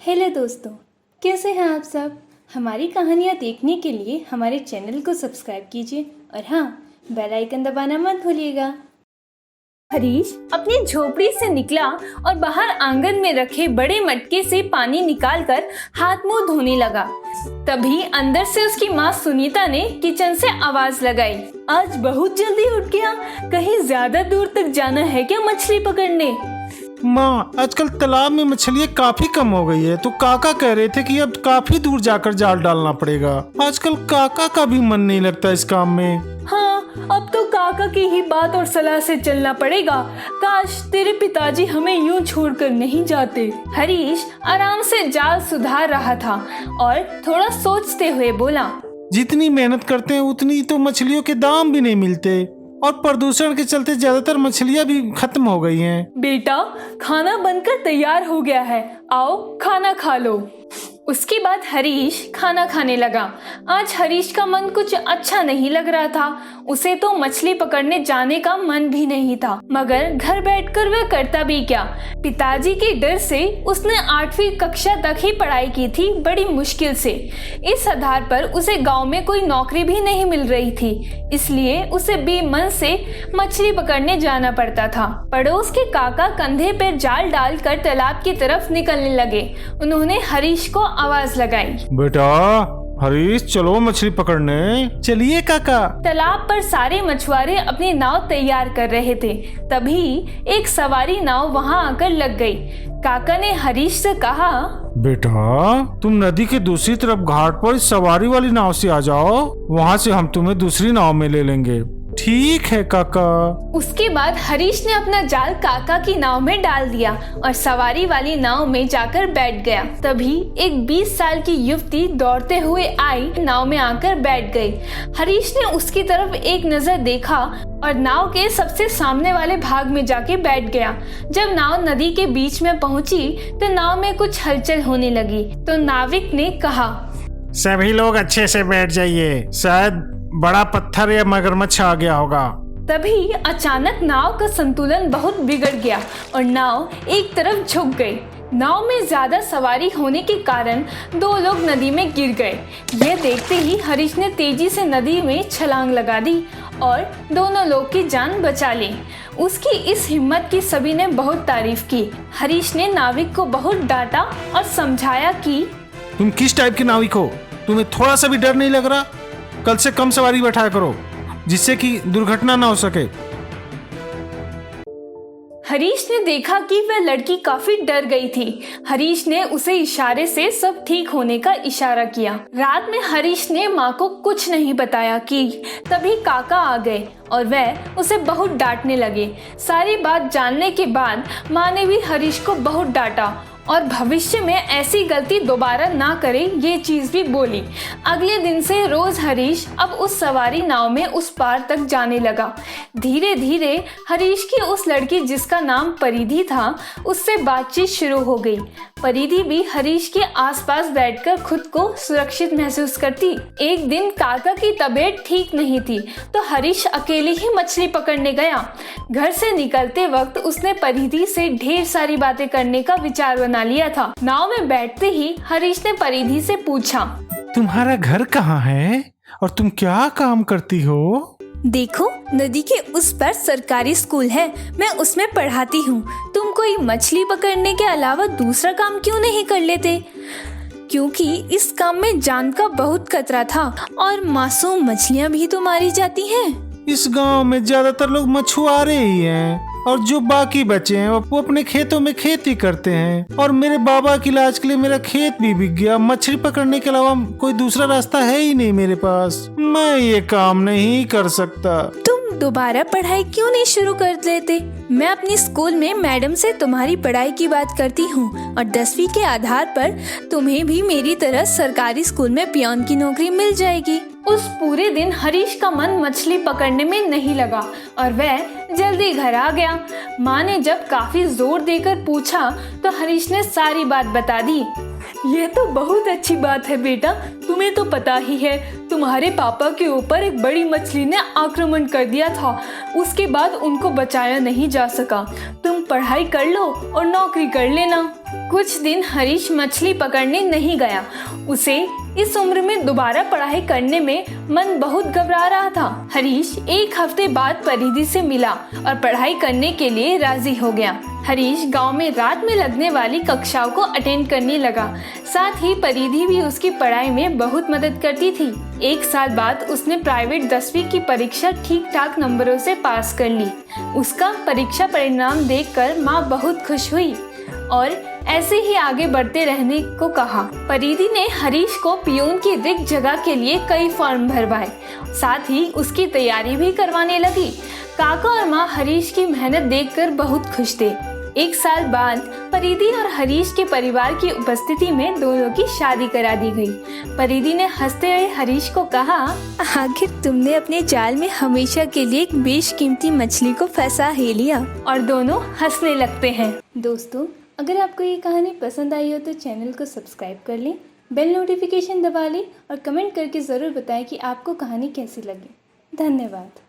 Hello दोस्तों, कैसे हैं आप सब। हमारी कहानियाँ देखने के लिए हमारे चैनल को सब्सक्राइब कीजिए और हाँ, बेल आइकन दबाना मत भूलिएगा। हरीश अपनी झोपड़ी से निकला और बाहर आंगन में रखे बड़े मटके से पानी निकालकर हाथ मुंह धोने लगा। तभी अंदर से उसकी माँ सुनीता ने किचन से आवाज लगाई, आज बहुत जल्दी उठ गया, कहीं ज्यादा दूर तक जाना है क्या मछली पकड़ने? माँ, आजकल तालाब में मछलियाँ काफी कम हो गई है, तो काका कह रहे थे कि अब काफी दूर जाकर जाल डालना पड़ेगा। आजकल काका का भी मन नहीं लगता इस काम में। हाँ, अब तो काका की ही बात और सलाह से चलना पड़ेगा। काश तेरे पिताजी हमें यूं छोड़कर नहीं जाते। हरीश आराम से जाल सुधार रहा था और थोड़ा सोचते हुए बोला, जितनी मेहनत करते हैं उतनी तो मछलियों के दाम भी नहीं मिलते और प्रदूषण के चलते ज्यादातर मछलियाँ भी खत्म हो गई हैं। बेटा, खाना बनकर तैयार हो गया है, आओ खाना खा लो। उसके बाद हरीश खाना खाने लगा। आज हरीश का मन कुछ अच्छा नहीं लग रहा था। उसे तो मछली पकड़ने जाने का मन भी नहीं था, मगर घर बैठकर वह करता भी क्या। पिताजी के डर से उसने 8वीं कक्षा तक ही पढ़ाई की थी, बड़ी मुश्किल से। इस आधार पर उसे गांव में कोई नौकरी भी नहीं मिल रही थी, इसलिए उसे बेमन से मछली पकड़ने जाना पड़ता था। पड़ोस के काका कंधे पर जाल डालकर तालाब की तरफ निकलने लगे। उन्होंने हरीश को आवाज लगाई, बेटा हरीश, चलो मछली पकड़ने। चलिए काका। तालाब पर सारे मछुआरे अपनी नाव तैयार कर रहे थे। तभी एक सवारी नाव वहां आकर लग गई। काका ने हरीश से कहा, बेटा तुम नदी के दूसरी तरफ घाट पर इस सवारी वाली नाव से आ जाओ, वहाँ से हम तुम्हें दूसरी नाव में ले लेंगे। ठीक है काका। उसके बाद हरीश ने अपना जाल काका की नाव में डाल दिया और सवारी वाली नाव में जाकर बैठ गया। तभी एक 20 साल की युवती दौड़ते हुए आई, नाव में आकर बैठ गई। हरीश ने उसकी तरफ एक नजर देखा और नाव के सबसे सामने वाले भाग में जाके बैठ गया। जब नाव नदी के बीच में पहुंची तो नाव में कुछ हलचल होने लगी। तो नाविक ने कहा, सभी लोग अच्छे से बैठ जाइए, शायद बड़ा पत्थर या मगरमच्छ आ गया होगा। तभी अचानक नाव का संतुलन बहुत बिगड़ गया और नाव एक तरफ झुक गई। नाव में ज्यादा सवारी होने के कारण 2 लोग नदी में गिर गए। यह देखते ही हरीश ने तेजी से नदी में छलांग लगा दी और दोनों लोग की जान बचा ली। उसकी इस हिम्मत की सभी ने बहुत तारीफ की। हरीश ने नाविक को बहुत डांटा और समझाया कि तुम किस टाइप के नाविक हो? तुम्हें थोड़ा सा भी डर नहीं लग रहा? कल से कम सवारी बैठाया करो, जिससे कि दुर्घटना ना हो सके। हरीश ने देखा कि वह लड़की काफी डर गई थी। हरीश ने उसे इशारे से सब ठीक होने का इशारा किया। रात में हरीश ने माँ को कुछ नहीं बताया कि तभी काका आ गए और वह उसे बहुत डांटने लगे। सारी बात जानने के बाद माँ ने भी हरीश को बहुत डांटा और भविष्य में ऐसी गलती दोबारा ना करे, ये चीज भी बोली। अगले दिन से रोज हरीश अब उस सवारी नाव में उस पार तक जाने लगा। धीरे धीरे हरीश की उस लड़की जिसका नाम परिधि था, उससे बातचीत शुरू हो गई। परिधि भी हरीश के आसपास बैठकर खुद को सुरक्षित महसूस करती। एक दिन काका की तबीयत ठीक नहीं थी तो हरीश अकेले ही मछली पकड़ने गया। घर से निकलते वक्त उसने परिधि से ढेर सारी बातें करने का विचार बना लिया था। नाव में बैठते ही हरीश ने परिधि से पूछा, तुम्हारा घर कहाँ है और तुम क्या काम करती हो? देखो, नदी के उस पार सरकारी स्कूल है, मैं उसमें पढ़ाती हूँ। तुम कोई मछली पकड़ने के अलावा दूसरा काम क्यों नहीं कर लेते? क्योंकि इस काम में जान का बहुत खतरा था और मासूम मछलियाँ भी तो मारी जाती हैं। इस गांव में ज्यादातर लोग मछुआरे ही हैं और जो बाकी बचे हैं वो अपने खेतों में खेती करते हैं। और मेरे बाबा के इलाज के लिए मेरा खेत भी बिक गया। मछली पकड़ने के अलावा कोई दूसरा रास्ता है ही नहीं मेरे पास। मैं ये काम नहीं कर सकता। तुम दोबारा पढ़ाई क्यों नहीं शुरू कर देते? मैं अपनी स्कूल में मैडम से तुम्हारी पढ़ाई की बात करती हूँ और 10वीं के आधार पर तुम्हें भी मेरी तरह सरकारी स्कूल में पियोन की नौकरी मिल जाएगी। उस पूरे दिन हरीश का मन मछली पकड़ने में नहीं लगा और वह जल्दी घर आ गया। माँ ने जब काफी जोर देकर पूछा तो हरीश ने सारी बात बता दी। यह तो बहुत अच्छी बात है बेटा, तुम तुम्हें तो पता ही है, तुम्हारे पापा के ऊपर एक बड़ी मछली ने आक्रमण कर दिया था। उसके बाद उनको बचाया नहीं जा सका। तुम पढ़ाई कर लो और नौकरी कर लेना। कुछ दिन हरीश मछली पकड़ने नहीं गया। उसे इस उम्र में दोबारा पढ़ाई करने में मन बहुत घबरा रहा था। हरीश एक हफ्ते बाद परिधि से मिला और पढ़ाई करने के लिए राजी हो गया। हरीश गांव में रात में लगने वाली कक्षाओं को अटेंड करने लगा। साथ ही परिधि भी उसकी पढ़ाई में बहुत मदद करती थी। एक साल बाद उसने प्राइवेट 10वीं की परीक्षा ठीक ठाक नंबरों से पास कर ली। उसका परीक्षा परिणाम देखकर माँ बहुत खुश हुई और ऐसे ही आगे बढ़ते रहने को कहा। परिधि ने हरीश को पियून की रिक्त जगह के लिए कई फॉर्म भरवाए। साथ ही उसकी तैयारी भी करवाने लगी। काका और माँ हरीश की मेहनत देखकर बहुत खुश थे। एक साल बाद परिधि और हरीश के परिवार की उपस्थिति में दोनों की शादी करा दी गई। परिधि ने हंसते हुए हरीश को कहा, आखिर तुमने अपने जाल में हमेशा के लिए एक बेशकीमती मछली को फंसा ही लिया। और दोनों हंसने लगते हैं। दोस्तों, अगर आपको ये कहानी पसंद आई हो तो चैनल को सब्सक्राइब कर लें, बेल नोटिफिकेशन दबा लें और कमेंट करके ज़रूर बताएं कि आपको कहानी कैसी लगी। धन्यवाद।